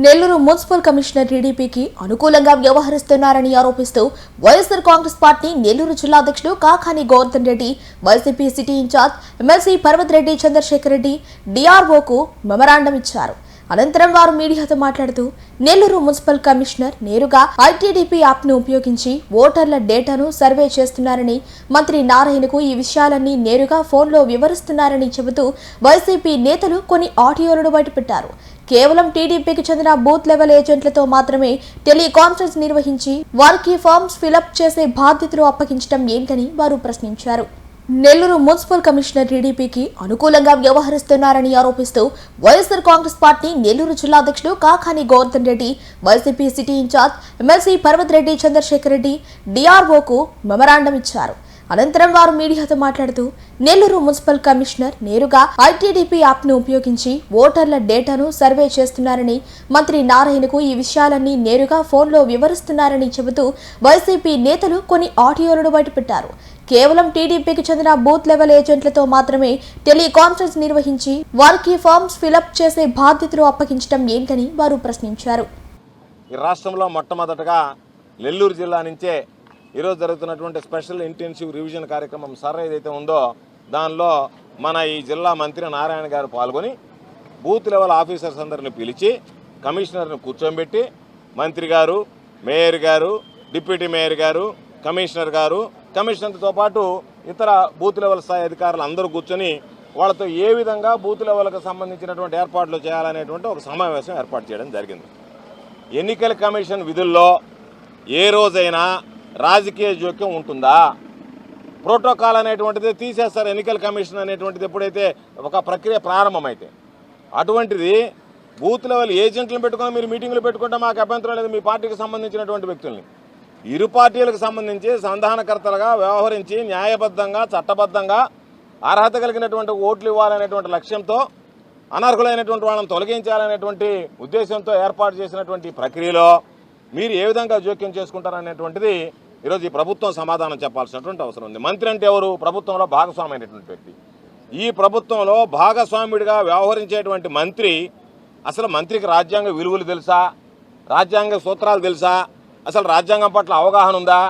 Nellore municipal commissioner టీడీపీకి అనుకూలంగా వ్యవహరిస్తున్నారని ఆరోపిస్తూ వైఎస్ఆర్ కాంగ్రెస్ పార్టీ నెల్లూరు జిల్లా అధ్యక్షుడు Kakani Govardhan Reddy, YCP city in charge MLC Parvat Reddy Chandrasekhar Reddy డీఆర్ఓకు మెమరాండం ఇచ్చారు. అనంతరం వారు మీడియాతో మాట్లాడుతూ నెల్లూరు మున్సిపల్ కమిషనర్ నేరుగా ఐటీడీపీ యాప్ను ఉపయోగించి ఓటర్ల డేటాను సర్వే చేస్తున్నారని, మంత్రి నారాయణకు ఈ విషయాలన్నీ నేరుగా ఫోన్లో వివరిస్తున్నారని చెబుతూ వైసీపీ నేతలు కొన్ని ఆడియోలను బయటపెట్టారు. కేవలం టీడీపీకి చెందిన బూత్ లెవెల్ ఏజెంట్లతో మాత్రమే టెలికాన్ఫరెన్స్ నిర్వహించి వారికి ఫామ్స్ ఫిలప్ చేసే బాధ్యతలు అప్పగించడం ఏంటని వారు ప్రశ్నించారు. నెల్లూరు మున్సిపల్ కమిషనర్ టీడీపీకి అనుకూలంగా వ్యవహరిస్తున్నారని ఆరోపిస్తూ వైఎస్ఆర్ కాంగ్రెస్ పార్టీ నెల్లూరు జిల్లా అధ్యక్షుడు Kakani Govardhan Reddy, YCP city in charge MLC Parvat Reddy Chandrasekhar Reddy డీఆర్ఓకు మెమరాండం ఇచ్చారు. అనంతరం వారు మీడియాతో మాట్లాడుతూ నెల్లూరు మున్సిపల్ కమిషనర్ నేరుగా ఐటీడీపీ యాప్ను ఉపయోగించి ఓటర్ల డేటాను సర్వే చేస్తున్నారని, మంత్రి నారాయణకు ఈ విషయాలన్నీ నేరుగా ఫోన్లో వివరిస్తున్నారని చెబుతూ వైసీపీ నేతలు కొన్ని ఆడియోలను బయటపెట్టారు. కేవలం టీడీపీకి చెందిన బూత్ లెవెల్ ఏజెంట్లతో మాత్రమే టెలికాన్ఫరెన్స్ నిర్వహించి వారికి ఫామ్స్ ఫిలప్ చేసే బాధ్యతలు అప్పగించడం ఏంటని వారు ప్రశ్నించారు. ఈ రాష్ట్రంలో మొట్టమొదటగా నెల్లూరు జిల్లా నుంచే ఈరోజు జరుగుతున్నటువంటి స్పెషల్ ఇంటెన్సివ్ రివిజన్ కార్యక్రమం సర్వే ఏదైతే ఉందో దానిలో మన ఈ జిల్లా మంత్రి నారాయణ గారు పాల్గొని బూత్ లెవెల్ ఆఫీసర్స్ అందరిని పిలిచి కమిషనర్ని కూర్చోబెట్టి మంత్రి గారు, మేయర్ గారు, డిప్యూటీ మేయర్ గారు, కమిషనర్ గారు, కమిషనర్తో పాటు ఇతర బూత్ లెవెల్ స్థాయి అధికారులు అందరూ కూర్చొని వాళ్ళతో ఏ విధంగా బూత్ లెవెల్కి సంబంధించినటువంటి ఏర్పాట్లు చేయాలనేటువంటి ఒక సమావేశం ఏర్పాటు చేయడం జరిగింది. ఎన్నికల కమిషన్ విధుల్లో ఏ రోజైనా రాజకీయ జోక్యం ఉంటుందా? ప్రోటోకాల్ అనేటువంటిది తీసేస్తారు. ఎన్నికల కమిషన్ అనేటువంటిది ఎప్పుడైతే ఒక ప్రక్రియ ప్రారంభమైతే అటువంటిది బూత్ లెవెల్ ఏజెంట్లను పెట్టుకొని మీరు మీటింగ్లు పెట్టుకుంటే మాకు అభ్యంతరం లేదు. మీ పార్టీకి సంబంధించినటువంటి వ్యక్తుల్ని ఇరు పార్టీలకు సంబంధించి సంధానకర్తలుగా వ్యవహరించి న్యాయబద్ధంగా చట్టబద్ధంగా అర్హత కలిగినటువంటి ఓట్లు ఇవ్వాలనేటువంటి లక్ష్యంతో అనర్హులైనటువంటి వాళ్ళని తొలగించాలనేటువంటి ఉద్దేశంతో ఏర్పాటు చేసినటువంటి ప్రక్రియలో మీరు ఏ విధంగా జోక్యం చేసుకుంటారనేటువంటిది ఈరోజు ఈ ప్రభుత్వం సమాధానం చెప్పాల్సినటువంటి అవసరం ఉంది. మంత్రి అంటే ఎవరు? ప్రభుత్వంలో భాగస్వామి అయినటువంటి వ్యక్తి. ఈ ప్రభుత్వంలో భాగస్వామ్యుడిగా వ్యవహరించేటువంటి మంత్రి అసలు మంత్రికి రాజ్యాంగ విలువలు తెలుసా? రాజ్యాంగ సూత్రాలు తెలుసా? అసలు రాజ్యాంగం పట్ల అవగాహన ఉందా?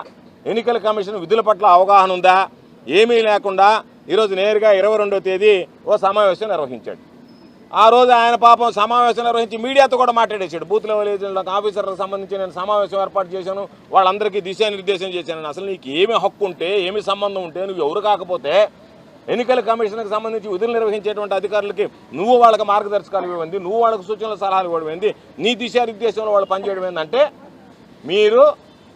ఎన్నికల కమిషన్ విధుల పట్ల అవగాహన ఉందా? ఏమీ లేకుండా ఈరోజు నేరుగా 22వ తేదీ ఓ సమావేశం నిర్వహించాడు. ఆ రోజు ఆయన పాపం సమావేశం నిర్వహించి మీడియాతో కూడా మాట్లాడేశాడు. బూత్ లెవెల్ ఏజెంట్లకు ఆఫీసర్లకు సంబంధించి నేను సమావేశం ఏర్పాటు చేశాను, వాళ్ళందరికీ దిశానిర్దేశం చేశాను. అసలు నీకు ఏమి హక్కు ఉంటే, ఏమి సంబంధం ఉంటే, నువ్వు ఎవరు కాకపోతే ఎన్నికల కమిషన్కి సంబంధించి విధులు నిర్వహించేటువంటి అధికారులకి నువ్వు వాళ్ళకి మార్గదర్శకాలు ఇవ్వండి, నువ్వు వాళ్ళకి సూచనలు సలహాలు ఇవ్వడం ఏంది, నీ దిశానిర్దేశంలో వాళ్ళు పనిచేయడం ఏంటంటే మీరు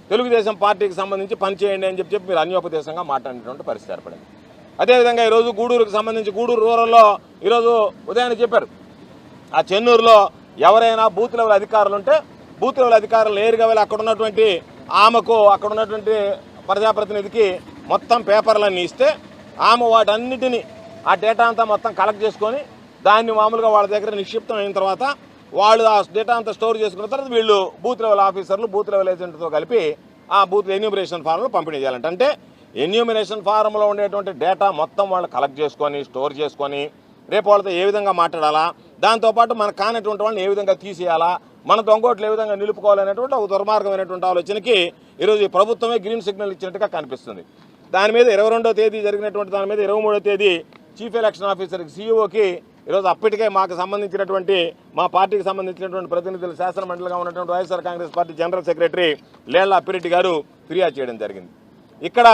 తెలుగుదేశం పార్టీకి సంబంధించి పనిచేయండి అని చెప్పి మీరు అన్యోపదేశంగా మాట్లాడినటువంటి పరిస్థితి ఏర్పడింది. అదేవిధంగా ఈరోజు గూడూరుకి సంబంధించి గూడూరు రూరల్లో ఈరోజు ఉదయాన్నే చెప్పారు, ఆ చెన్నూరులో ఎవరైనా బూత్ లెవెల్ అధికారులు ఉంటే బూత్ లెవెల్ అధికారులు నేరుగా వెళ్ళి అక్కడ ఉన్నటువంటి ఆమెకు అక్కడ ఉన్నటువంటి ప్రజాప్రతినిధికి మొత్తం పేపర్లన్నీ ఇస్తే ఆమె వాటన్నిటినీ ఆ డేటా అంతా మొత్తం కలెక్ట్ చేసుకొని దాన్ని మామూలుగా వాళ్ళ దగ్గర నిక్షిప్తం అయిన తర్వాత వాళ్ళు ఆ డేటా అంతా స్టోర్ చేసుకున్న తర్వాత వీళ్ళు బూత్ లెవెల్ ఆఫీసర్లు బూత్ లెవెల్ ఏజెంట్తో కలిపి ఆ బూత్ ఎన్యూమరేషన్ ఫారంలు పంపిణీ చేయాలంటే, అంటే ఎన్యూమరేషన్ ఫారంలో ఉండేటువంటి డేటా మొత్తం వాళ్ళు కలెక్ట్ చేసుకొని స్టోర్ చేసుకొని రేపు వాళ్ళతో ఏ విధంగా మాట్లాడాలా, దాంతోపాటు మనకు కానటువంటి వాళ్ళని ఏ విధంగా తీసేయాలా, మన దొంగోట్లు ఏ విధంగా నిలుపుకోవాలనేటువంటి ఒక దుర్మార్గమైనటువంటి ఆలోచనకి ఈరోజు ఈ ప్రభుత్వమే గ్రీన్ సిగ్నల్ ఇచ్చినట్టుగా కనిపిస్తుంది. దాని మీద 22వ తేదీ జరిగినటువంటి దాని మీద 23వ తేదీ చీఫ్ ఎలక్షన్ ఆఫీసర్కి సీఈఓకి ఈరోజు అప్పటికే మాకు సంబంధించినటువంటి మా పార్టీకి సంబంధించినటువంటి ప్రతినిధులు శాసనమండలిగా ఉన్నటువంటి YSR Congress party general secretary Lella Appireddy గారు ఫిర్యాదు చేయడం జరిగింది. ఇక్కడ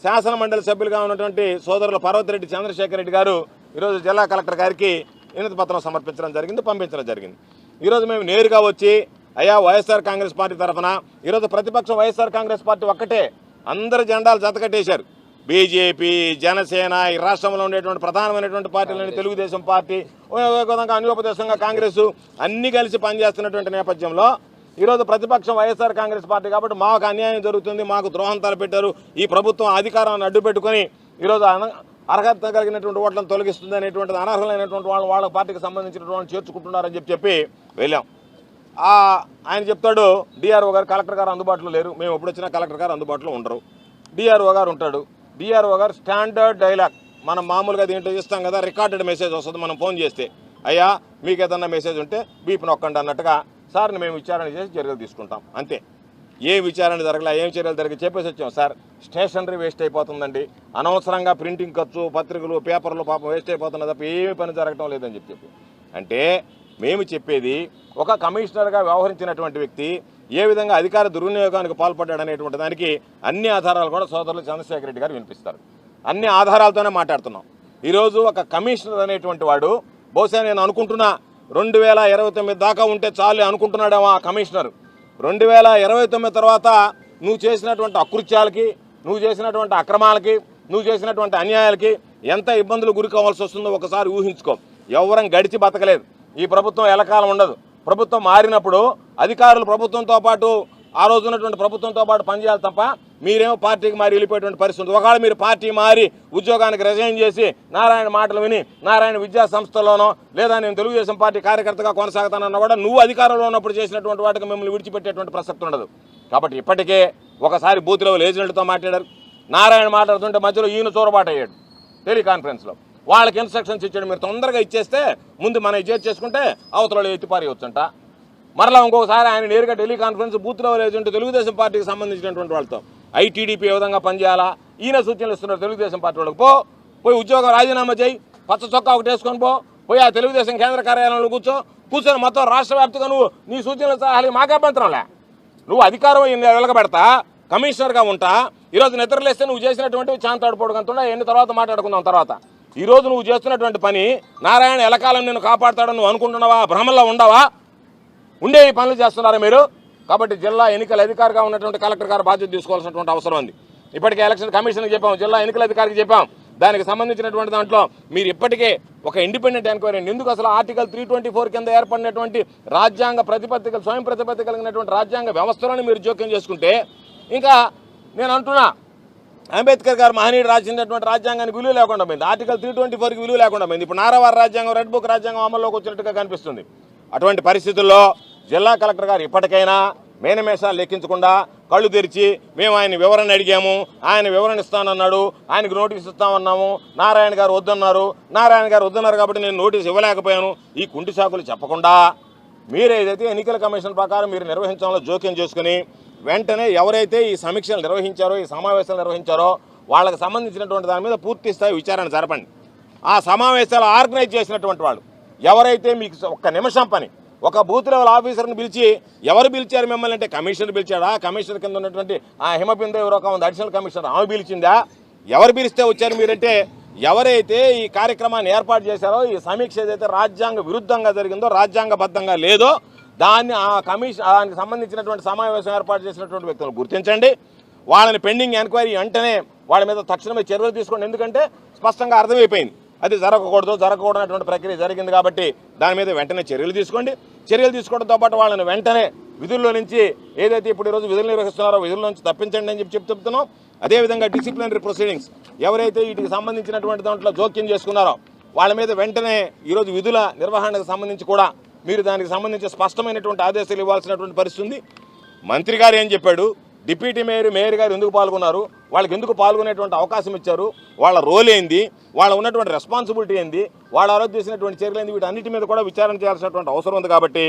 శాసనమండలి సభ్యులుగా ఉన్నటువంటి సోదరులు పర్వత్ రెడ్డి చంద్రశేఖర్ రెడ్డి గారు ఈరోజు జిల్లా కలెక్టర్ గారికి వినతి పత్రం సమర్పించడం జరిగింది, పంపించడం జరిగింది. ఈరోజు మేము నేరుగా వచ్చి అయ్యా వైఎస్ఆర్ కాంగ్రెస్ పార్టీ తరఫున ఈరోజు ప్రతిపక్షం వైఎస్ఆర్ కాంగ్రెస్ పార్టీ ఒక్కటే, అందరు జెండాలు జతకట్టేశారు. బీజేపీ, జనసేన, ఈ రాష్ట్రంలో ఉండేటువంటి ప్రధానమైనటువంటి పార్టీలని తెలుగుదేశం పార్టీ, విధంగా అన్యోపదేశంగా కాంగ్రెస్ అన్ని కలిసి పనిచేస్తున్నటువంటి నేపథ్యంలో ఈరోజు ప్రతిపక్షం వైఎస్ఆర్ కాంగ్రెస్ పార్టీ కాబట్టి మాకు అన్యాయం జరుగుతుంది, మాకు ద్రోహం తలపెట్టారు, ఈ ప్రభుత్వం అధికారాన్ని అడ్డుపెట్టుకొని ఈరోజు అర్హత కలిగినటువంటి ఓట్లను తొలగిస్తుంది అనేటువంటిది, అనర్హులైనటువంటి వాళ్ళు వాళ్ళ పార్టీకి సంబంధించినటువంటి చేర్చుకుంటున్నారని చెప్పి వెళ్ళాం. ఆయన చెప్తాడు డిఆర్ఓ గారు, కలెక్టర్ గారు అందుబాటులో లేరు, మేము ఎప్పుడు వచ్చినా కలెక్టర్ గారు అందుబాటులో ఉండరు, డిఆర్ఓ గారు ఉంటాడు. డిఆర్ఓ గారు స్టాండర్డ్ డైలాగ్ మనం మామూలుగా దీంట్లో ఇస్తాం కదా, రికార్డెడ్ మెసేజ్ వస్తుంది మనం ఫోన్ చేస్తే, అయ్యా మీకు ఏదన్నా మెసేజ్ ఉంటే బీప్ నొక్కండి అన్నట్టుగా సార్ని మేము విచారణ చేసి చర్యలు తీసుకుంటాం అంతే. ఏ విచారణ జరగలా, ఏం చర్యలు జరిగి చెప్పేసి వచ్చాం. సార్ స్టేషనరీ వేస్ట్ అయిపోతుందండి, అనవసరంగా ప్రింటింగ్ ఖర్చు, పత్రికలు, పేపర్లు పాపం వేస్ట్ అయిపోతున్నది తప్ప ఏమీ పని జరగటం లేదని చెప్పి అంటే మేము చెప్పేది ఒక కమిషనర్గా వ్యవహరించినటువంటి వ్యక్తి ఏ విధంగా అధికార దుర్వినియోగానికి పాల్పడ్డాడనేటువంటి దానికి అన్ని ఆధారాలు కూడా సోదరులు చంద్రశేఖర్ రెడ్డి గారు వినిపిస్తారు. అన్ని ఆధారాలతోనే మాట్లాడుతున్నాం. ఈరోజు ఒక కమిషనర్ అనేటువంటి వాడు బహుశా నేను అనుకుంటున్నా 2029 దాకా ఉంటే చాలు అనుకుంటున్నాడేమో ఆ కమిషనర్. 2029 తర్వాత నువ్వు చేసినటువంటి అకృత్యాలకి, నువ్వు చేసినటువంటి అక్రమాలకి, నువ్వు చేసినటువంటి అన్యాయాలకి ఎంత ఇబ్బందులు గురి కావాల్సి వస్తుందో ఒకసారి ఊహించుకో. ఎవరం గడిచి బతకలేదు. ఈ ప్రభుత్వం ఎలకాలం ఉండదు. ప్రభుత్వం మారినప్పుడు అధికారులు ప్రభుత్వంతో పాటు ఆ రోజు ఉన్నటువంటి ప్రభుత్వంతో పాటు పనిచేయాలి తప్ప మీరేమో పార్టీకి మారి వెళ్ళిపోయేటువంటి పరిస్థితి. ఒకవేళ మీరు పార్టీ మారి ఉద్యోగానికి రిజైన్ చేసి నారాయణ మాటలు విని నారాయణ విద్యా సంస్థలోనో లేదా నేను తెలుగుదేశం పార్టీ కార్యకర్తగా కొనసాగుతానన్నా కూడా నువ్వు అధికారంలో ఉన్నప్పుడు చేసినటువంటి వాటికి మిమ్మల్ని విడిచిపెట్టేటువంటి ప్రసక్తి ఉండదు. కాబట్టి ఇప్పటికే ఒకసారి బూత్ లెవెల్ ఏజెంట్లతో మాట్లాడారు. నారాయణ మాట్లాడుతుంటే మధ్యలో ఈయన చొరబాటు అయ్యాడు టెలికాన్ఫరెన్స్లో. వాళ్ళకి ఇన్స్ట్రక్షన్స్ ఇచ్చాడు, మీరు తొందరగా ఇచ్చేస్తే ముందు మనం ఇచ్చేది చేసుకుంటే అవతలలో ఎత్తిపారేయొచ్చంట. మరలా ఇంకొకసారి ఆయన నేరుగా teleconference booth level agent Telugu Desam పార్టీకి సంబంధించినటువంటి వాళ్ళతో ఐటీడీపీ ఏ విధంగా పనిచేయాలా ఈయన సూచనలు ఇస్తున్నారు తెలుగుదేశం పార్టీ వాళ్ళకి. పోయి ఉద్యోగం రాజీనామా చేయి, పచ్చ చొక్కా ఒకటి వేసుకొని పోయి ఆ తెలుగుదేశం కేంద్ర కార్యాలయంలో కూర్చొని మొత్తం రాష్ట్ర వ్యాప్తిగా నువ్వు నీ సూచనలు సహాయాలు మాకే అభ్యంతరంలే. నువ్వు అధికారం వెలగబెడతా కమిషనర్గా ఉంటా. ఈరోజు నిద్రలేస్తే నువ్వు చేసినటువంటి చాంతాడుపోవడంతో ఎన్ని తర్వాత మాట్లాడుకుందాం. తర్వాత ఈరోజు నువ్వు చేస్తున్నటువంటి పని నారాయణ ఎలకాలం నిన్ను కాపాడుతాడని నువ్వు అనుకుంటున్నావా? భ్రమంలో ఉండవా? ఉండే ఈ పనులు చేస్తున్నారా మీరు? కాబట్టి జిల్లా ఎన్నికల అధికారిగా ఉన్నటువంటి కలెక్టర్ గారు బాధ్యత తీసుకోవాల్సినటువంటి అవసరం ఉంది. ఇప్పటికే ఎలక్షన్ కమిషన్కి చెప్పాం, జిల్లా ఎన్నికల అధికారికి చెప్పాం. దానికి సంబంధించినటువంటి దాంట్లో మీరు ఇప్పటికే ఒక ఇండిపెండెంట్ ఎంక్వైరీ ఎందుకు అసలు ఆర్టికల్ 324 కింద ఏర్పడినటువంటి రాజ్యాంగ ప్రతిపత్తికలు స్వయం ప్రతిపత్తి కలిగినటువంటి రాజ్యాంగ వ్యవస్థలను మీరు జోక్యం చేసుకుంటే ఇంకా నేను అంటున్నా అంబేద్కర్ గారు మహనీయుడు రాసినటువంటి రాజ్యాంగానికి విలువ లేకుండా పోయింది. ఆర్టికల్ 324కి విలువ లేకుండా పోయింది. ఇప్పుడు నారావారి రాజ్యాంగం, రెడ్ బుక్ రాజ్యాంగం అమల్లోకి వచ్చినట్టుగా కనిపిస్తుంది. అటువంటి పరిస్థితుల్లో జిల్లా కలెక్టర్ గారు ఇప్పటికైనా మేనమేషాలు లెక్కించకుండా కళ్ళు తెరిచి మేము ఆయన వివరణ అడిగాము, ఆయన వివరణ ఇస్తానన్నాడు, ఆయనకు నోటీస్ ఇస్తామన్నాము, నారాయణ గారు వద్దన్నారు కాబట్టి నేను నోటీస్ ఇవ్వలేకపోయాను, ఈ కుంటి సాకులు చెప్పకుండా మీరు ఏదైతే ఎన్నికల కమిషన్ ప్రకారం మీరు నిర్వహించడంలో జోక్యం చేసుకుని వెంటనే ఎవరైతే ఈ సమీక్షలు నిర్వహించారో, ఈ సమావేశాలు నిర్వహించారో వాళ్ళకి సంబంధించినటువంటి దాని మీద పూర్తి స్థాయి విచారణ జరపండి. ఆ సమావేశాలు ఆర్గనైజ్ చేసినటువంటి వాళ్ళు ఎవరైతే మీకు ఒక్క నిమిషం పని ఒక బూత్ లెవెల్ ఆఫీసర్ని పిలిచి ఎవరు పిలిచారు మిమ్మల్ని అంటే కమిషనర్ పిలిచాడా? కమిషనర్ కింద ఉన్నటువంటి ఆ హిమబిందు ఎవరొక ఉంది అడిషనల్ కమిషనర్, ఆమె పిలిచిందా? ఎవరు పిలిస్తే వచ్చారు మీరంటే ఎవరైతే ఈ కార్యక్రమాన్ని ఏర్పాటు చేశారో ఈ సమీక్ష ఏదైతే రాజ్యాంగ విరుద్ధంగా జరిగిందో, రాజ్యాంగబద్ధంగా లేదో దాన్ని ఆ దానికి సంబంధించినటువంటి సమావేశం ఏర్పాటు చేసినటువంటి వ్యక్తులను గుర్తించండి. వాళ్ళని పెండింగ్ ఎంక్వైరీ వెంటనే వాళ్ళ మీద తక్షణమే చర్యలు తీసుకోండి. ఎందుకంటే స్పష్టంగా అర్థమైపోయింది అది జరగకూడనటువంటి ప్రక్రియ జరిగింది కాబట్టి దాని మీద వెంటనే చర్యలు తీసుకోండి. చర్యలు తీసుకోవడంతో పాటు వాళ్ళని వెంటనే విధుల్లో నుంచి ఏదైతే ఇప్పుడు ఈరోజు విధులు నిర్వహిస్తున్నారో విధుల నుంచి తప్పించండి అని చెప్తున్నాం. అదేవిధంగా డిసిప్లినరీ ప్రొసీడింగ్స్ ఎవరైతే వీటికి సంబంధించినటువంటి దాంట్లో జోక్యం చేసుకున్నారో వాళ్ళ మీద వెంటనే ఈరోజు విధుల నిర్వహణకు సంబంధించి కూడా మీరు దానికి సంబంధించి స్పష్టమైనటువంటి ఆదేశాలు ఇవ్వాల్సినటువంటి పరిస్థితి ఉంది. మంత్రి గారు ఏం చెప్పాడు, డిప్యూటీ మేయర్ గారు ఎందుకు పాల్గొన్నారు, వాళ్ళకి ఎందుకు పాల్గొనేటువంటి అవకాశం ఇచ్చారు, వాళ్ళ రోల్ ఏంది, వాళ్ళ ఉన్నటువంటి రెస్పాన్సిబిలిటీ ఏంది, వాళ్ళ ఆరోగ్య చేసినటువంటి చర్యలు ఏంది, వీటన్నిటి మీద కూడా విచారణ చేయాల్సినటువంటి అవసరం ఉంది. కాబట్టి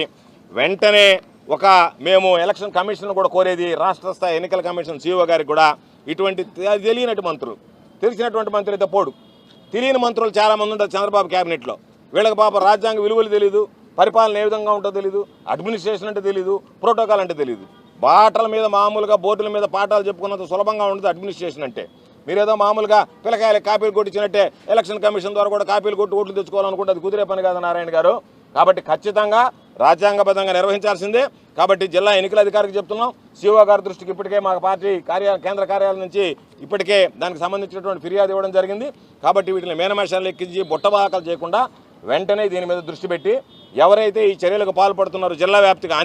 వెంటనే మేము ఎలక్షన్ కమిషన్ కూడా కోరేది రాష్ట్ర స్థాయి ఎన్నికల కమిషన్ CEO గారికి కూడా ఇటువంటి తెలియనటువంటి మంత్రులు, తెలిసినటువంటి మంత్రులు అయితే పోడు, తెలియని మంత్రులు చాలామంది ఉంటారు చంద్రబాబు క్యాబినెట్లో. వీళ్ళకి పాప రాజ్యాంగ విలువలు తెలీదు, పరిపాలన ఏ విధంగా ఉంటుందో తెలీదు, అడ్మినిస్ట్రేషన్ అంటే తెలీదు, ప్రోటోకాల్ అంటే తెలీదు. బాటల మీద మామూలుగా బోర్డుల మీద పాఠాలు చెప్పుకున్నంత సులభంగా ఉంటుంది అడ్మినిస్ట్రేషన్ అంటే. మీరేదో మామూలుగా పిల్లకాయలు కాపీలు కొట్టించినట్టే ఎలక్షన్ కమిషన్ ద్వారా కూడా కాపీలు కొట్టి ఓట్లు తెచ్చుకోవాలనుకుంటే అది కుదిరే పని కాదు నారాయణ గారు. కాబట్టి ఖచ్చితంగా రాజ్యాంగబద్ధంగా నిర్వహించాల్సిందే. కాబట్టి జిల్లా ఎన్నికల అధికారికి చెప్తున్నాం, CEO గారి దృష్టికి ఇప్పటికే మా పార్టీ కేంద్ర కార్యాలయం నుంచి ఇప్పటికే దానికి సంబంధించినటువంటి ఫిర్యాదు ఇవ్వడం జరిగింది. కాబట్టి వీటిని మేనమేషాలు ఎక్కించి బుట్టబాకలు చేయకుండా వెంటనే దీని మీద దృష్టి పెట్టి ఎవరైతే ఈ చర్యలకు పాల్పడుతున్నారో జిల్లా వ్యాప్తిగా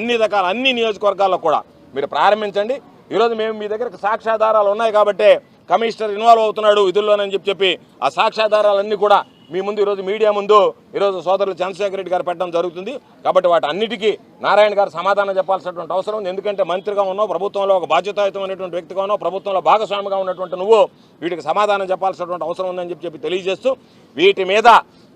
అన్ని నియోజకవర్గాల్లో కూడా మీరు ప్రారంభించండి. ఈరోజు మేము మీ దగ్గర సాక్ష్యాధారాలు ఉన్నాయి కాబట్టి కమిషనర్ ఇన్వాల్వ్ అవుతున్నాడు విధుల్లోనని చెప్పి ఆ సాక్ష్యాధారాలన్నీ కూడా మీ ముందు ఈరోజు మీడియా ముందు ఈరోజు సోదరులు చంద్రశేఖర్ రెడ్డి గారు పెట్టడం జరుగుతుంది. కాబట్టి వాటి అన్నిటికీ నారాయణ గారు సమాధానం చెప్పాల్సినటువంటి అవసరం ఉంది. ఎందుకంటే మంత్రిగా ఉన్నావు, ప్రభుత్వంలో ఒక బాధ్యతాయుతమైనటువంటి వ్యక్తిగా ఉన్నావు, ప్రభుత్వంలో భాగస్వామిగా ఉన్నటువంటి నువ్వు వీటికి సమాధానం చెప్పాల్సినటువంటి అవసరం ఉందని చెప్పి తెలియజేస్తూ వీటి మీద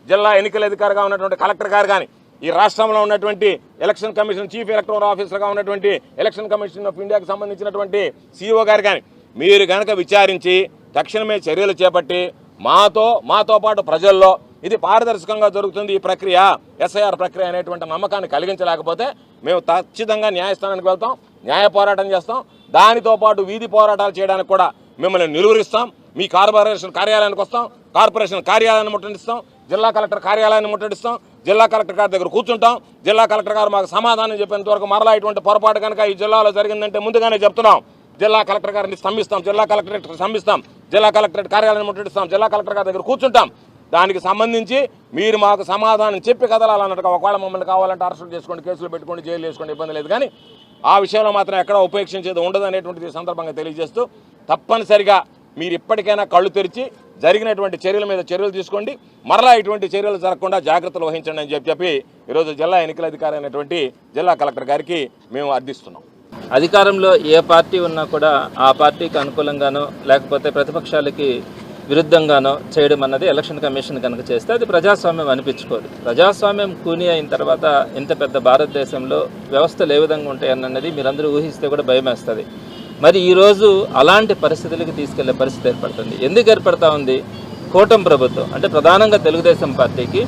జిల్లా ఎన్నికల అధికారిగా ఉన్నటువంటి కలెక్టర్ గారు కానీ ఈ రాష్ట్రంలో ఉన్నటువంటి ఎలక్షన్ కమిషన్ చీఫ్ ఎలక్టోరల్ ఆఫీసర్గా ఉన్నటువంటి ఎలక్షన్ కమిషన్ ఆఫ్ ఇండియాకి సంబంధించినటువంటి సిఇఓ గారు కానీ మీరు కనుక విచారించి తక్షణమే చర్యలు చేపట్టి మాతో పాటు ప్రజల్లో ఇది పారదర్శకంగా జరుగుతుంది ఈ ప్రక్రియ ఎస్ఐఆర్ ప్రక్రియ అనేటువంటి నమ్మకాన్ని కలిగించలేకపోతే మేము ఖచ్చితంగా న్యాయస్థానానికి వెళ్తాం, న్యాయ పోరాటం చేస్తాం. దానితో పాటు వీధి పోరాటాలు చేయడానికి కూడా మిమ్మల్ని నిలువరిస్తాం. మీ కార్పొరేషన్ కార్యాలయానికి వస్తాం, కార్పొరేషన్ కార్యాలయాన్ని ముట్టడిస్తాం, జిల్లా కలెక్టర్ కార్యాలయాన్ని ముట్టడిస్తాం, జిల్లా కలెక్టర్ గారి దగ్గర కూర్చుంటాం. జిల్లా కలెక్టర్ గారు మాకు సమాధానం చెప్పేంత వరకు మరలా ఇటువంటి పొరపాటు కనుక ఈ జిల్లాలో జరిగిందంటే ముందుగానే చెప్తున్నాం, జిల్లా కలెక్టర్ గారిని స్తంభిస్తాం, జిల్లా కలెక్టరేట్ స్తంభిస్తాం, జిల్లా కలెక్టరేట్ కార్యాలయాన్ని ముట్టడిస్తాం, జిల్లా కలెక్టర్ గారి దగ్గర కూర్చుంటాం. దానికి సంబంధించి మీరు మాకు సమాధానం చెప్పి కదలాలన్నట్టుగా ఒకవేళ మమ్మల్ని కావాలంటే అరెస్టులు చేసుకోండి, కేసులు పెట్టుకోండి, జైలు వేసుకోండి, ఇబ్బంది లేదు. కానీ ఆ విషయంలో మాత్రం ఎక్కడ ఉపేక్షించేది ఉండదు అనేటువంటిది సందర్భంగా తెలియజేస్తూ తప్పనిసరిగా మీరు ఇప్పటికైనా కళ్ళు తెరిచి జరిగినటువంటి చర్యల మీద చర్యలు తీసుకోండి, మరలా ఇటువంటి చర్యలు జరగకుండా జాగ్రత్తలు వహించండి అని చెప్పి ఈరోజు జిల్లా ఎన్నికల అధికారి అయినటువంటి జిల్లా కలెక్టర్ గారికి మేము అర్థిస్తున్నాం. అధికారంలో ఏ పార్టీ ఉన్నా కూడా ఆ పార్టీకి అనుకూలంగానో లేకపోతే ప్రతిపక్షాలకి విరుద్ధంగానో చేయడం అన్నది ఎలక్షన్ కమిషన్ కనుక చేస్తే అది ప్రజాస్వామ్యం అనిపించుకోదు. ప్రజాస్వామ్యం కూని అయిన తర్వాత ఇంత పెద్ద భారతదేశంలో వ్యవస్థలు ఏ విధంగా ఉంటాయన్నది మీరందరూ ఊహిస్తే కూడా భయం వేస్తుంది. మరి ఈరోజు అలాంటి పరిస్థితులకి తీసుకెళ్లే పరిస్థితి ఏర్పడుతుంది. ఎందుకు ఏర్పడతా ఉంది? కూటమి ప్రభుత్వం అంటే ప్రధానంగా తెలుగుదేశం పార్టీకి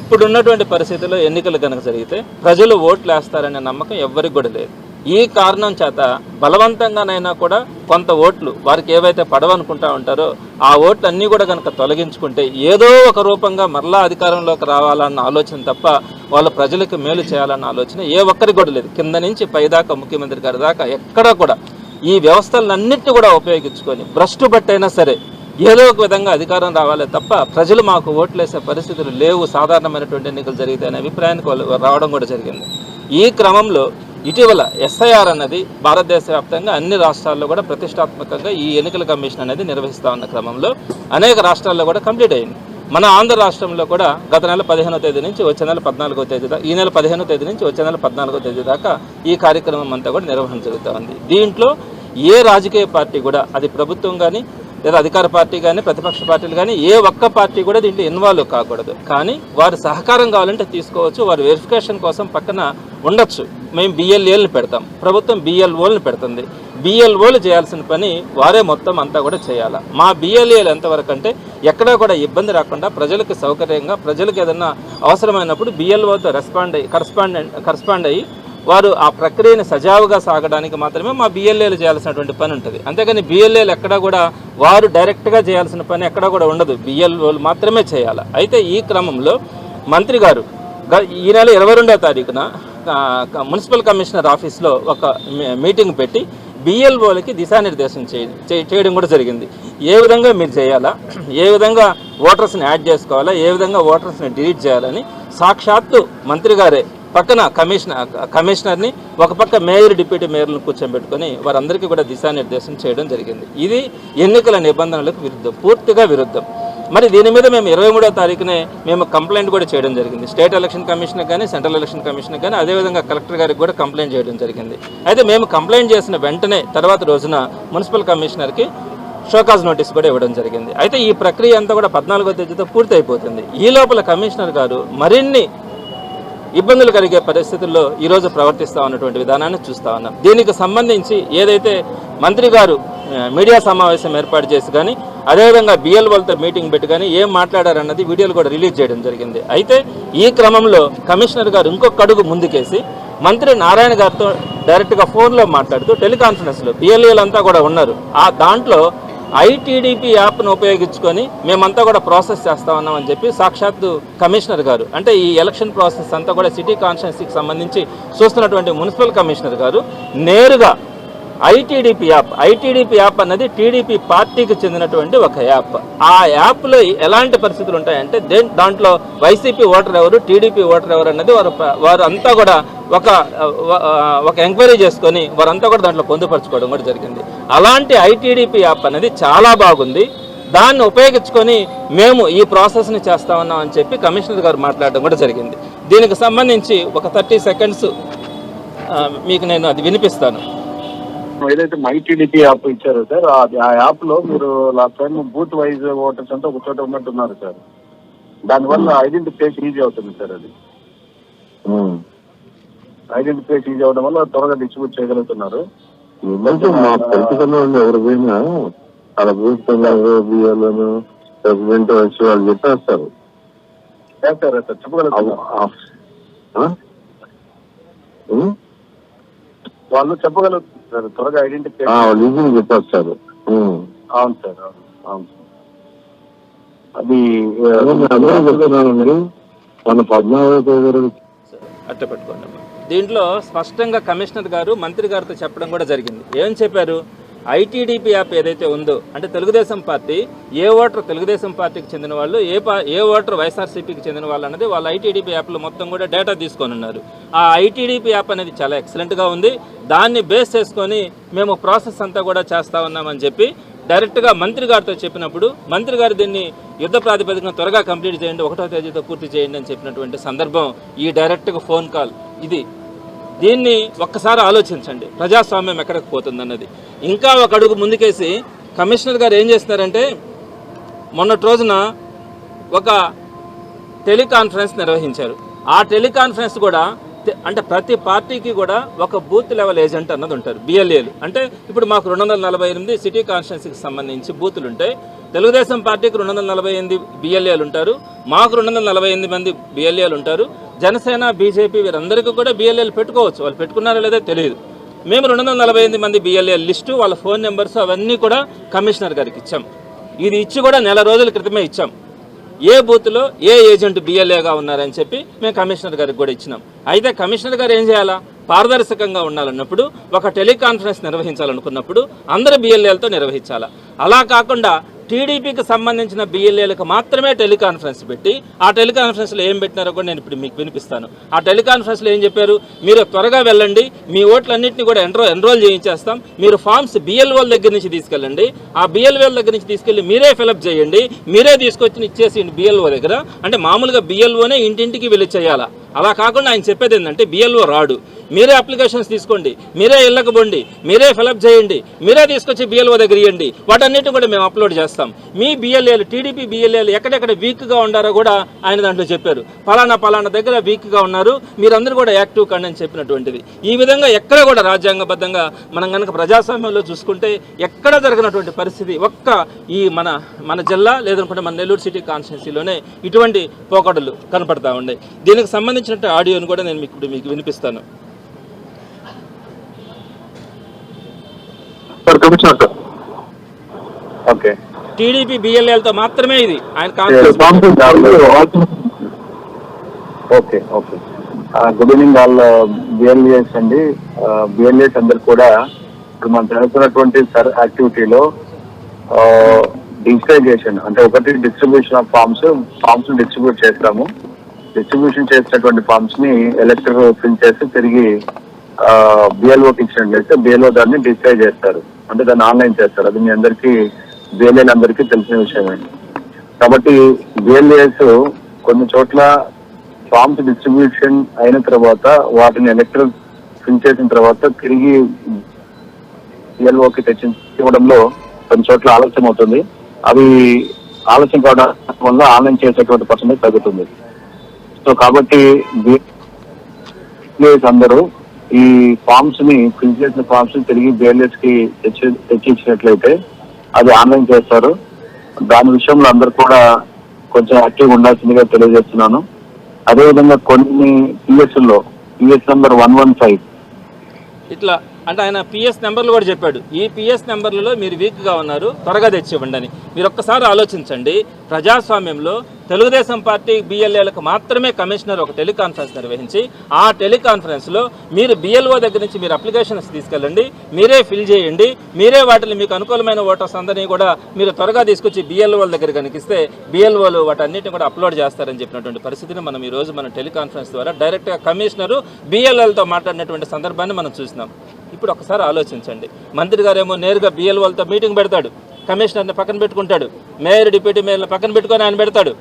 ఇప్పుడున్నటువంటి పరిస్థితుల్లో ఎన్నికలు కనుక జరిగితే ప్రజలు ఓట్లు వేస్తారనే నమ్మకం ఎవ్వరికి కూడా లేదు. ఈ కారణం చేత బలవంతంగానైనా కూడా కొంత ఓట్లు వారికి ఏవైతే పడవనుకుంటా ఉంటారో ఆ ఓట్లు అన్నీ కూడా కనుక తొలగించుకుంటే ఏదో ఒక రూపంగా మరలా అధికారంలోకి రావాలన్న ఆలోచన తప్ప వాళ్ళ ప్రజలకు మేలు చేయాలన్న ఆలోచన ఏ ఒక్కరికి కూడా లేదు. కింద నుంచి పైదాకా ముఖ్యమంత్రి గారి దాకా ఎక్కడా కూడా ఈ వ్యవస్థలన్నింటినీ కూడా ఉపయోగించుకొని భ్రష్టు పట్టైనా సరే ఏదో ఒక విధంగా అధికారం రావాలే తప్ప ప్రజలు మాకు ఓట్లేసే పరిస్థితులు లేవు, సాధారణమైనటువంటి ఎన్నికలు జరిగితే అనే అభిప్రాయానికి రావడం కూడా జరిగింది. ఈ క్రమంలో ఇటీవల ఎస్ఐఆర్ అన్నది భారతదేశ వ్యాప్తంగా అన్ని రాష్ట్రాల్లో కూడా ప్రతిష్టాత్మకంగా ఈ ఎన్నికల కమిషన్ అనేది నిర్వహిస్తూ ఉన్న క్రమంలో అనేక రాష్ట్రాల్లో కూడా కంప్లీట్ అయింది. మన ఆంధ్ర రాష్ట్రంలో కూడా గత నెల 15వ తేదీ నుంచి వచ్చే నెల 14వ తేదీ దాకా, ఈ నెల 15వ తేదీ నుంచి వచ్చే నెల 14వ తేదీ దాకా ఈ కార్యక్రమం అంతా కూడా నిర్వహణ జరుగుతూ ఉంది. దీంట్లో ఏ రాజకీయ పార్టీ కూడా, అది ప్రభుత్వం కానీ లేదా అధికార పార్టీ కానీ ప్రతిపక్ష పార్టీలు కానీ ఏ ఒక్క పార్టీ కూడా దీంట్లో ఇన్వాల్వ్ కాకూడదు. కానీ వారి సహకారం కావాలంటే తీసుకోవచ్చు, వారి వెరిఫికేషన్ కోసం పక్కన ఉండొచ్చు. మేము బిఎల్ఏలను పెడతాం, ప్రభుత్వం బిఎల్ఓలను పెడుతుంది. బిఎల్ఓలు చేయాల్సిన పని వారే మొత్తం అంతా కూడా చేయాలి. మా బిఎల్ఏలు ఎంతవరకు అంటే ఎక్కడా కూడా ఇబ్బంది రాకుండా ప్రజలకు సౌకర్యంగా, ప్రజలకు ఏదన్నా అవసరమైనప్పుడు బిఎల్ఓతో కరస్పాండ్ అయ్యి వారు ఆ ప్రక్రియను సజావుగా సాగడానికి మాత్రమే మా బిఎల్ఏలు చేయాల్సినటువంటి పని ఉంటుంది. అంతేగాని బిఎల్ఏలు ఎక్కడా కూడా వారు డైరెక్ట్గా చేయాల్సిన పని ఎక్కడా కూడా ఉండదు, బిఎల్ఓలు మాత్రమే చేయాలి. అయితే ఈ క్రమంలో మంత్రి గారు ఈ నెల 22వ తారీఖున మున్సిపల్ కమిషనర్ ఆఫీస్లో ఒక మీటింగ్ పెట్టి బిఎల్ఓలకి దిశానిర్దేశం చేయడం కూడా జరిగింది. ఏ విధంగా మీరు చేయాలా, ఏ విధంగా ఓటర్స్ని యాడ్ చేసుకోవాలా, ఏ విధంగా ఓటర్స్ని డిలీట్ చేయాలని సాక్షాత్తు మంత్రి గారే పక్కన కమిషనర్ని ఒక పక్క మేయర్, డిప్యూటీ మేయర్లను కూర్చోబెట్టుకొని వారందరికీ కూడా దిశానిర్దేశం చేయడం జరిగింది. ఇది ఎన్నికల నిబంధనలకు విరుద్ధం, పూర్తిగా విరుద్ధం. మరి దీని మీద మేము 23వ తారీఖునే మేము కంప్లైంట్ కూడా చేయడం జరిగింది. స్టేట్ ఎలక్షన్ కమిషన్ కానీ, సెంట్రల్ ఎలక్షన్ కమిషన్ కానీ, అదేవిధంగా కలెక్టర్ గారికి కూడా కంప్లైంట్ చేయడం జరిగింది. అయితే మేము కంప్లైంట్ చేసిన వెంటనే తర్వాత రోజున మున్సిపల్ కమిషనర్కి షోకాజ్ నోటీస్ కూడా ఇవ్వడం జరిగింది. అయితే ఈ ప్రక్రియ అంతా కూడా 14వ తేదీతో పూర్తి అయిపోతుంది. ఈ లోపల కమిషనర్ గారు మరిన్ని ఇబ్బందులు కలిగే పరిస్థితుల్లో ఈరోజు ప్రవర్తిస్తూ ఉన్నటువంటి విధానాన్ని చూస్తూ ఉన్నాం. దీనికి సంబంధించి ఏదైతే మంత్రి గారు మీడియా సమావేశం ఏర్పాటు చేసి కానీ, అదేవిధంగా బిఎల్ఓలతో మీటింగ్ పెట్టి కానీ ఏం మాట్లాడారన్నది వీడియోలు కూడా రిలీజ్ చేయడం జరిగింది. అయితే ఈ క్రమంలో కమిషనర్ గారు ఇంకొక అడుగు ముందుకేసి మంత్రి నారాయణ గారితో డైరెక్ట్గా ఫోన్లో మాట్లాడుతూ టెలికాన్ఫరెన్స్లో బిఎల్ఏలంతా కూడా ఉన్నారు. ఆ దాంట్లో ఐటీడీపీ యాప్ను ఉపయోగించుకొని మేమంతా కూడా ప్రాసెస్ చేస్తా ఉన్నామని చెప్పి సాక్షాత్తు కమిషనర్ గారు, అంటే ఈ ఎలక్షన్ ప్రాసెస్ అంతా కూడా సిటీ కాన్స్టిట్యున్సీకి సంబంధించి చూస్తున్నటువంటి మున్సిపల్ కమిషనర్ గారు నేరుగా ఐటీడీపీ యాప్ అన్నది టీడీపీ పార్టీకి చెందినటువంటి ఒక యాప్. ఆ యాప్లో ఎలాంటి పరిస్థితులు ఉంటాయంటే దాంట్లో వైసీపీ ఓటర్ ఎవరు, టీడీపీ ఓటర్ ఎవరు అన్నది వారు అంతా కూడా ఒక ఎంక్వైరీ చేసుకొని వారంతా కూడా దాంట్లో పొందుపరచుకోవడం కూడా జరిగింది. అలాంటి ఐటీడీపీ యాప్ అనేది చాలా బాగుంది, దాన్ని ఉపయోగించుకొని మేము ఈ ప్రాసెస్ని చేస్తా ఉన్నాం అని చెప్పి కమిషనర్ గారు మాట్లాడడం కూడా జరిగింది. దీనికి సంబంధించి ఒక 30 సెకండ్స్ మీకు నేను అది వినిపిస్తాను. ఏదైతే మైటీడీపీ యాప్ ఇచ్చారో సార్, ఆ యాప్ లో మీరు last time booth wise voters అంతా ఒక చోట ఉన్నట్టున్నారు సార్. దానివల్ల ఐడెంటిఫికేషన్ ఈజీ అవుతుంది సార్. అది ఐడెంటిఫై సీజ్ అవ్వడం వల్ల త్వరగా డిస్ట్రిబ్యూట్ చేయగలుగుతున్నారు. మా పొలిటికల్ వాళ్ళు ఎవరు పోయినా అలా బియ్యాలను ప్రెసిడెంట్ వచ్చి వాళ్ళు చెప్పేస్తారు. వాళ్ళు చెప్పగలుగుతారు త్వరగా ఐడెంటిఫై చెప్పేస్తారు. అవును సార్, అవును. అది చెప్తున్నానండి మన 14వ తేదీ అట్ట పెట్టుకోండి. దీంట్లో స్పష్టంగా కమిషనర్ గారు మంత్రి గారితో చెప్పడం కూడా జరిగింది. ఏం చెప్పారు? ఐటీడీపీ యాప్ ఏదైతే ఉందో, అంటే తెలుగుదేశం పార్టీ ఏ ఓటర్ తెలుగుదేశం పార్టీకి చెందిన వాళ్ళు, ఏ ఓటర్ వైఎస్ఆర్సీపీకి చెందిన వాళ్ళు అన్నది వాళ్ళ ఐటీడీపీ యాప్లో మొత్తం కూడా డేటా తీసుకొని ఉన్నారు. ఆ ఐటీడీపీ యాప్ అనేది చాలా ఎక్సలెంట్గా ఉంది. దాన్ని బేస్ చేసుకొని మేము ప్రాసెస్ అంతా కూడా చేస్తా ఉన్నామని చెప్పి డైరెక్ట్గా మంత్రి గారితో చెప్పినప్పుడు మంత్రి గారు దీన్ని యుద్ధ ప్రాతిపదికన త్వరగా కంప్లీట్ చేయండి, 1వ తేదీతో పూర్తి చేయండి అని చెప్పినటువంటి సందర్భం ఈ డైరెక్ట్గా ఫోన్ కాల్ ఇది. దీన్ని ఒక్కసారి ఆలోచించండి, ప్రజాస్వామ్యం ఎక్కడికి పోతుందన్నది. ఇంకా ఒక అడుగు ముందుకేసి కమిషనర్ గారు ఏం చేస్తున్నారంటే, మొన్నటి రోజున ఒక టెలికాన్ఫరెన్స్ నిర్వహించారు. ఆ టెలికాన్ఫరెన్స్ కూడా అంటే ప్రతి పార్టీకి కూడా ఒక బూత్ లెవెల్ ఏజెంట్ అన్నది ఉంటారు, బిఎల్ఏలు. అంటే ఇప్పుడు మాకు 248 సిటీ కాన్స్టిట్యున్సీకి సంబంధించి బూతులు ఉంటాయి. తెలుగుదేశం పార్టీకి 248 బిఎల్ఏలు ఉంటారు, మాకు 248 మంది బిఎల్ఏలు ఉంటారు. జనసేన, బీజేపీ వీరందరికీ కూడా బిఎల్ఏలు పెట్టుకోవచ్చు, వాళ్ళు పెట్టుకున్నారో లేదో తెలియదు. మేము 248 మంది బిఎల్ఏల లిస్టు, వాళ్ళ ఫోన్ నెంబర్స్ అవన్నీ కూడా కమిషనర్ గారికి ఇచ్చాం. ఇది ఇచ్చి కూడా నెల రోజుల క్రితమే ఇచ్చాం. ఏ బూత్లో ఏ ఏజెంట్ బిఎల్ఏగా ఉన్నారని చెప్పి మేము కమిషనర్ గారికి కూడా ఇచ్చినాం. అయితే కమిషనర్ గారు ఏం చేయాలా? పారదర్శకంగా ఉండాలన్నప్పుడు, ఒక టెలికాన్ఫరెన్స్ నిర్వహించాలనుకున్నప్పుడు అందరు బిఎల్ఏలతో నిర్వహించాలా. అలా కాకుండా టీడీపీకి సంబంధించిన బిఎల్ఏలకు మాత్రమే టెలికాన్ఫరెన్స్ పెట్టి, ఆ టెలికాన్ఫరెన్స్లో ఏం పెట్టినారో కూడా నేను ఇప్పుడు మీకు వినిపిస్తాను. ఆ టెలికాన్ఫరెన్స్లో ఏం చెప్పారు? మీరు త్వరగా వెళ్ళండి, మీ ఓట్లన్నింటినీ కూడా ఎన్రోల్ చేయించేస్తాం, మీరు ఫామ్స్ బిఎల్ఓల దగ్గర నుంచి తీసుకెళ్ళండి, ఆ బిఎల్ఓల దగ్గర నుంచి తీసుకెళ్ళి మీరే ఫిలప్ చేయండి, మీరే తీసుకొచ్చి ఇచ్చేసి బిఎల్ఓ దగ్గర. అంటే మామూలుగా బిఎల్ఓనే ఇంటింటికి వెళ్ళి చేయాలా. అలా కాకుండా ఆయన చెప్పేది ఏంటంటే, బిఎల్ఓ రాడు, మీరే అప్లికేషన్స్ తీసుకోండి, మీరే ఇళ్ళకు పోండి, మీరే ఫిలప్ చేయండి, మీరే తీసుకొచ్చి బిఎల్ఓ దగ్గర ఇవ్వండి, వాటన్నిటిని కూడా మేము అప్లోడ్ చేస్తాం. మీ బిఎల్ఏలు, టీడీపీ బిఎల్ఏలు ఎక్కడెక్కడ వీక్గా ఉండారో కూడా ఆయన దాంట్లో చెప్పారు. పలానా దగ్గర వీక్గా ఉన్నారు, మీరందరూ కూడా యాక్టివ్ కండి అని చెప్పినటువంటిది. ఈ విధంగా ఎక్కడ కూడా రాజ్యాంగబద్ధంగా మనం కనుక ప్రజాస్వామ్యంలో చూసుకుంటే ఎక్కడ జరిగినటువంటి పరిస్థితి ఒక్క ఈ మన జిల్లా లేదనుకుంటే మన నెల్లూరు సిటీ కాన్స్టిట్యున్సీలోనే ఇటువంటి పోకడలు కనపడతా ఉన్నాయి. దీనికి సంబంధించిన ఆడియోని కూడా నేను మీకు వినిపిస్తాను. ఓకే, టీడీపీ బిఎల్ఏలతో మాత్రమే ఇది ఆయన okay. Good evening all BLAs అండి. బిఎల్ఏస్ అందరు కూడా ఇప్పుడు మనం జరుగుతున్నటువంటి యాక్టివిటీలో డిజిటైజేషన్ అంటే ఒకటి డిస్ట్రిబ్యూషన్ ఆఫ్ ఫామ్స్ డిస్ట్రిబ్యూట్ చేస్తాము. డిస్ట్రిబ్యూషన్ చేసినటువంటి ఫామ్స్ ని ఎలక్టర్ ఫిల్ చేసి తిరిగి బిఎల్ఓకి ఇచ్చినట్లయితే బిఎల్ఓ దాన్ని డిజిటైజ్ చేస్తారు, అంటే దాన్ని ఆన్లైన్ చేస్తారు. అది మీ అందరికీ బిఎల్ఏలు అందరికీ తెలిసిన విషయమే. కాబట్టి బిఎల్ఏస్ కొన్ని చోట్ల ఫామ్స్ డిస్ట్రిబ్యూషన్ అయిన తర్వాత వాటిని ఎలక్టర్ ఫిల్ చేసిన తర్వాత తిరిగి బిఎల్ఓకి ఇవ్వడంలో కొన్ని చోట్ల ఆలస్యం అవుతుంది. అవి ఆలస్యం కావడం వల్ల ఆన్లైన్ చేసేటువంటి పర్సెంటేజ్ తగ్గుతుంది. సో కాబట్టి బిఎల్ఏస్ అందరూ ఈ ఫామ్స్ ని ఫిల్ చేసిన ఫామ్స్ ని తిరిగి బిఎల్ఏస్ కి తెచ్చిచ్చినట్లయితే అది ఆన్లైన్ చేస్తారు. దాని విషయంలో అందరు కూడా కొంచెం యాక్టివ్గా ఉండాల్సిందిగా తెలియజేస్తున్నాను. అదేవిధంగా కొన్ని పిఎస్ నెంబర్ 115 ఇట్లా అంటే ఆయన పిఎస్ నెంబర్లు కూడా చెప్పాడు. ఈ పిఎస్ నెంబర్లలో మీరు వీక్గా ఉన్నారు, త్వరగా తెచ్చివ్వండి అని. మీరు ఒక్కసారి ఆలోచించండి, ప్రజాస్వామ్యంలో తెలుగుదేశం పార్టీ బిఎల్ఏలకు మాత్రమే కమిషనర్ ఒక టెలికాన్ఫరెన్స్ నిర్వహించి, ఆ టెలికాన్ఫరెన్స్లో మీరు బిఎల్ఓ దగ్గర నుంచి మీరు అప్లికేషన్స్ తీసుకెళ్ళండి, మీరే ఫిల్ చేయండి, మీరే వాటిని మీకు అనుకూలమైన ఓటర్స్ అందరినీ కూడా మీరు త్వరగా తీసుకొచ్చి బిఎల్ఓల దగ్గర కనిపిస్తే బిఎల్ఓలు వాటన్నిటిని కూడా అప్లోడ్ చేస్తారని చెప్పినటువంటి పరిస్థితిని మనం ఈరోజు మన టెలికాన్ఫరెన్స్ ద్వారా డైరెక్ట్గా కమిషనరు బిఎల్ఓలతో మాట్లాడినటువంటి సందర్భాన్ని మనం చూసినాం. ఇప్పుడు ఒకసారి ఆలోచించండి, మంత్రి గారేమో నేరుగా బిఎల్ఓలతో మీటింగ్ పెడతాడు, కమిషనర్ని పక్కన పెట్టుకుంటాడు, మేయర్ డిప్యూటీ మేయర్ని పక్కన పెట్టుకొని ఆయన పెడతాడు.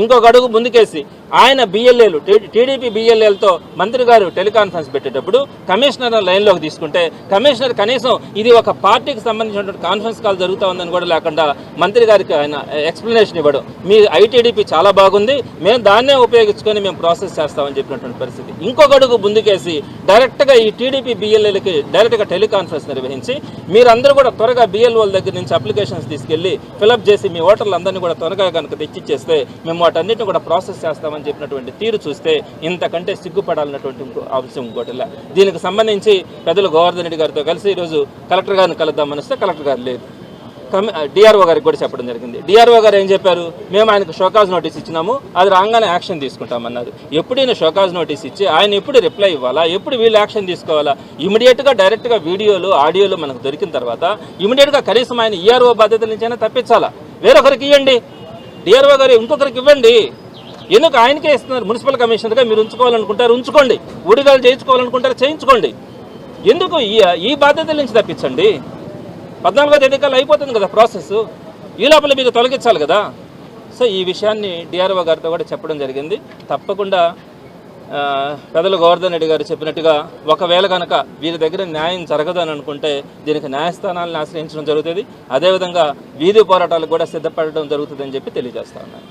ఇంకొక అడుగు ముందుకేసి ఆయన బిఎల్ఏలు టీడీపీ బిఎల్ఏలతో మంత్రి గారు టెలికాన్ఫరెన్స్ పెట్టేటప్పుడు కమిషనర్ లైన్లోకి తీసుకుంటే కమిషనర్ కనీసం ఇది ఒక పార్టీకి సంబంధించినటువంటి కాన్ఫరెన్స్ కాల్ జరుగుతూ ఉందని కూడా లేకుండా మంత్రి గారికి ఆయన ఎక్స్ప్లెనేషన్ ఇవ్వడం, మీ ఐటీడీపీ చాలా బాగుంది, మేము దాన్నే ఉపయోగించుకొని మేము ప్రాసెస్ చేస్తామని చెప్పినటువంటి పరిస్థితి. ఇంకొక అడుగు ముందుకేసి డైరెక్ట్గా ఈ టీడీపీ బిఎల్ఏలకి డైరెక్ట్గా టెలికాన్ఫరెన్స్ నిర్వహించి మీరందరూ కూడా త్వరగా బిఎల్ఓల దగ్గర నుంచి అప్లికేషన్స్ తీసుకెళ్లి ఫిలప్ చేసి మీ ఓటర్లందరినీ కూడా త్వరగా కనుక తెచ్చిచ్చేస్తే మేము వాటన్నిటిని కూడా ప్రాసెస్ చేస్తామని చెప్పినటువంటి తీరు చూస్తే ఇంతకంటే సిగ్గుపడాలన్నటువంటి అంశం ఇంకోటి. దీనికి సంబంధించి పెద్దలు గోవర్ధన్ రెడ్డి గారితో కలిసి ఈరోజు కలెక్టర్ గారిని కలుద్దామని వస్తే కలెక్టర్ గారు లేదు. డిఆర్ఓ గారికి కూడా చెప్పడం జరిగింది. డిఆర్ఓ గారు ఏం చెప్పారు, మేము ఆయనకు షోకాజ్ నోటీస్ ఇచ్చినాము, అది రాగానే యాక్షన్ తీసుకుంటామన్నారు. ఎప్పుడైనా షోకాజ్ నోటీస్ ఇచ్చి ఆయన ఎప్పుడు రిప్లై ఇవ్వాలా, ఎప్పుడు వీళ్ళు యాక్షన్ తీసుకోవాలా? ఇమీడియట్గా డైరెక్ట్గా వీడియోలు ఆడియోలు మనకు దొరికిన తర్వాత ఇమీడియట్గా కనీసం ఆయన ఈఆర్ఓ బాధ్యతల నుంచి అయినా తప్పించాలా. వేరొకరికి ఇవ్వండి, డిఆర్ఓ గారు ఇంకొకరికి ఇవ్వండి. ఎందుకు ఆయనకే ఇస్తున్నారు? మున్సిపల్ కమిషనర్గా మీరు ఉంచుకోవాలనుకుంటారు ఉంచుకోండి, ఊడిగాలు చేయించుకోవాలనుకుంటారు చేయించుకోండి. ఎందుకు ఈ బాధ్యతల నుంచి తప్పించండి? 14వ తేదీకల్లా అయిపోతుంది కదా ప్రాసెస్, ఈ లోపల మీరు తొలగించాలి కదా. సో ఈ విషయాన్ని డిఆర్ఓ గారితో కూడా చెప్పడం జరిగింది. తప్పకుండా పెద్దలు గోవర్ధన్ రెడ్డి గారు చెప్పినట్టుగా ఒకవేళ కనుక వీరి దగ్గర న్యాయం జరగదు అని అనుకుంటే దీనికి న్యాయస్థానాలను ఆశ్రయించడం జరుగుతుంది. అదేవిధంగా వీధి పోరాటాలకు కూడా సిద్ధపడడం జరుగుతుందని చెప్పి తెలియజేస్తా ఉన్నాను.